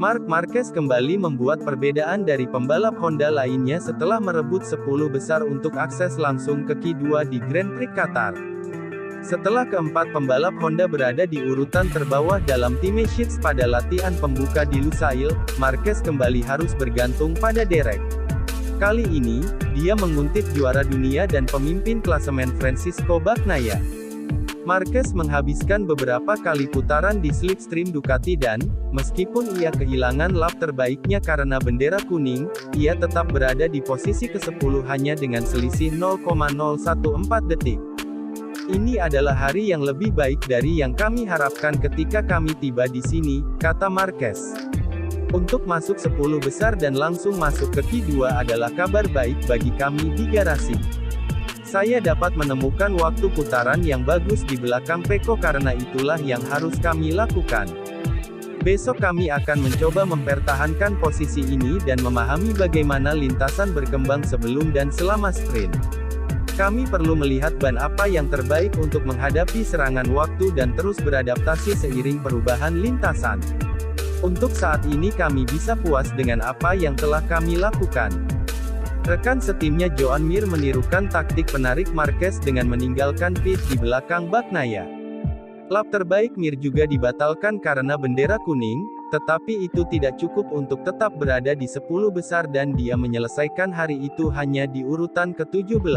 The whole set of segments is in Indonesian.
Marc Marquez kembali membuat perbedaan dari pembalap Honda lainnya setelah merebut 10 besar untuk akses langsung ke Q2 di Grand Prix Qatar. Setelah keempat pembalap Honda berada di urutan terbawah dalam Team Sheets pada latihan pembuka di Lusail, Marquez kembali harus bergantung pada Derek. Kali ini, dia menguntit juara dunia dan pemimpin klasemen Francisco Bagnaia. Marquez menghabiskan beberapa kali putaran di slipstream Ducati dan, meskipun ia kehilangan lap terbaiknya karena bendera kuning, ia tetap berada di posisi ke-10 hanya dengan selisih 0,014 detik. Ini adalah hari yang lebih baik dari yang kami harapkan ketika kami tiba di sini, kata Marquez. Untuk masuk 10 besar dan langsung masuk ke Q2 adalah kabar baik bagi kami di garasi. Saya dapat menemukan waktu putaran yang bagus di belakang Pecco karena itulah yang harus kami lakukan. Besok kami akan mencoba mempertahankan posisi ini dan memahami bagaimana lintasan berkembang sebelum dan selama sprint. Kami perlu melihat ban apa yang terbaik untuk menghadapi serangan waktu dan terus beradaptasi seiring perubahan lintasan. Untuk saat ini kami bisa puas dengan apa yang telah kami lakukan. Rekan setimnya Joan Mir menirukan taktik penarik Marquez dengan meninggalkan pit di belakang Bagnaia. Lap terbaik Mir juga dibatalkan karena bendera kuning, tetapi itu tidak cukup untuk tetap berada di 10 besar dan dia menyelesaikan hari itu hanya di urutan ke-17.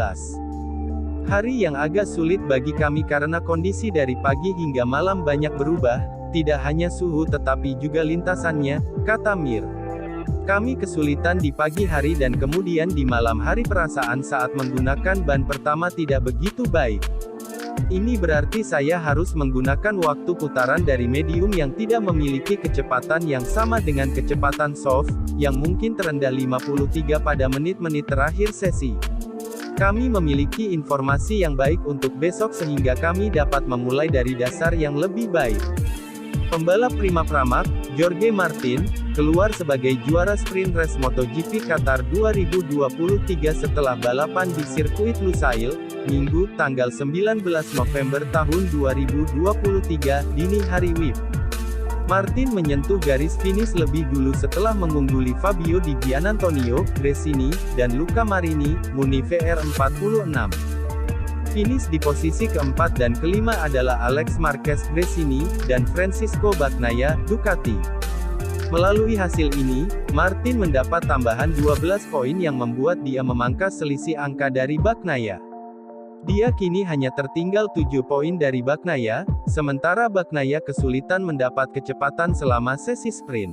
Hari yang agak sulit bagi kami karena kondisi dari pagi hingga malam banyak berubah, tidak hanya suhu tetapi juga lintasannya, kata Mir. Kami kesulitan di pagi hari dan kemudian di malam hari perasaan saat menggunakan ban pertama tidak begitu baik. Ini berarti saya harus menggunakan waktu putaran dari medium yang tidak memiliki kecepatan yang sama dengan kecepatan soft, yang mungkin terendah 53 pada menit-menit terakhir sesi. Kami memiliki informasi yang baik untuk besok sehingga kami dapat memulai dari dasar yang lebih baik. Pembalap Prima Pramac, Jorge Martin, keluar sebagai juara sprint race MotoGP Qatar 2023 setelah balapan di sirkuit Lusail, Minggu, tanggal 19 November tahun 2023, dini hari WIB. Martin menyentuh garis finish lebih dulu setelah mengungguli Fabio Di Giannantonio, Gresini, dan Luca Marini, Muni VR46. Finish di posisi keempat dan kelima adalah Alex Marquez Gresini, dan Francisco Bagnaia, Ducati. Melalui hasil ini, Martin mendapat tambahan 12 poin yang membuat dia memangkas selisih angka dari Bagnaia. Dia kini hanya tertinggal 7 poin dari Bagnaia, sementara Bagnaia kesulitan mendapat kecepatan selama sesi sprint.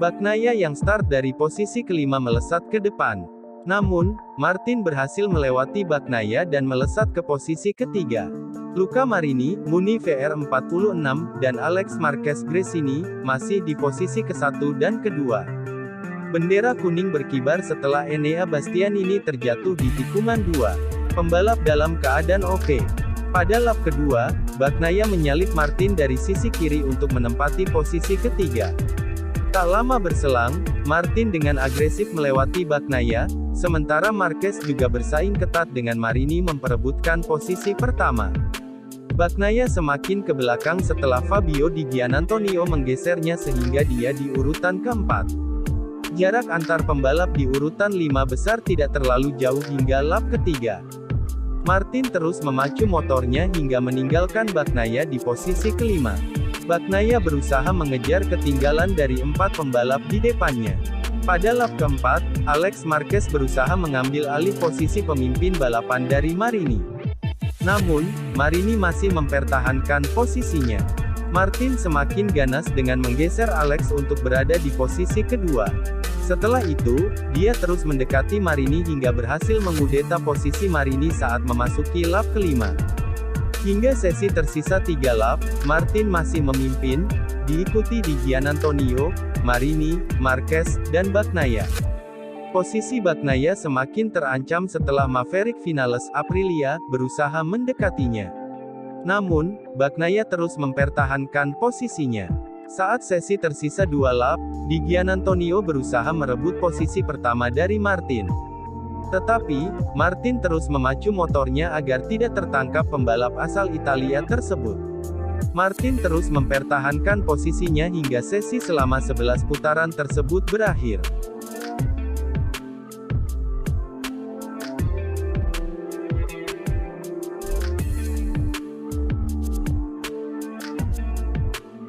Bagnaia yang start dari posisi kelima melesat ke depan. Namun, Martin berhasil melewati Bagnaia dan melesat ke posisi ketiga. Luca Marini, Muni VR46, dan Alex Marquez Gresini, masih di posisi ke-1 dan kedua. Bendera kuning berkibar setelah Enea Bastianini terjatuh di tikungan 2. Pembalap dalam keadaan oke. Pada lap kedua, Bagnaia menyalip Martin dari sisi kiri untuk menempati posisi ketiga. Tak lama berselang, Martin dengan agresif melewati Bagnaia, sementara Marquez juga bersaing ketat dengan Marini memperebutkan posisi pertama. Bagnaia semakin ke belakang setelah Fabio Di Giannantonio menggesernya sehingga dia di urutan keempat. Jarak antar pembalap di urutan 5 besar tidak terlalu jauh hingga lap ketiga. Martin terus memacu motornya hingga meninggalkan Bagnaia di posisi kelima. Bagnaia berusaha mengejar ketinggalan dari 4 pembalap di depannya. Pada lap keempat, Alex Marquez berusaha mengambil alih posisi pemimpin balapan dari Marini. Namun, Marini masih mempertahankan posisinya. Martin semakin ganas dengan menggeser Alex untuk berada di posisi kedua. Setelah itu, dia terus mendekati Marini hingga berhasil mengudeta posisi Marini saat memasuki lap kelima. Hingga sesi tersisa 3 lap, Martin masih memimpin, diikuti Di Giannantonio, Marini, Marquez, dan Bagnaia. Posisi Bagnaia semakin terancam setelah Maverick Vinales Aprilia berusaha mendekatinya. Namun, Bagnaia terus mempertahankan posisinya. Saat sesi tersisa 2 lap, Di Giannantonio berusaha merebut posisi pertama dari Martin. Tetapi, Martin terus memacu motornya agar tidak tertangkap pembalap asal Italia tersebut. Martin terus mempertahankan posisinya hingga sesi selama 11 putaran tersebut berakhir.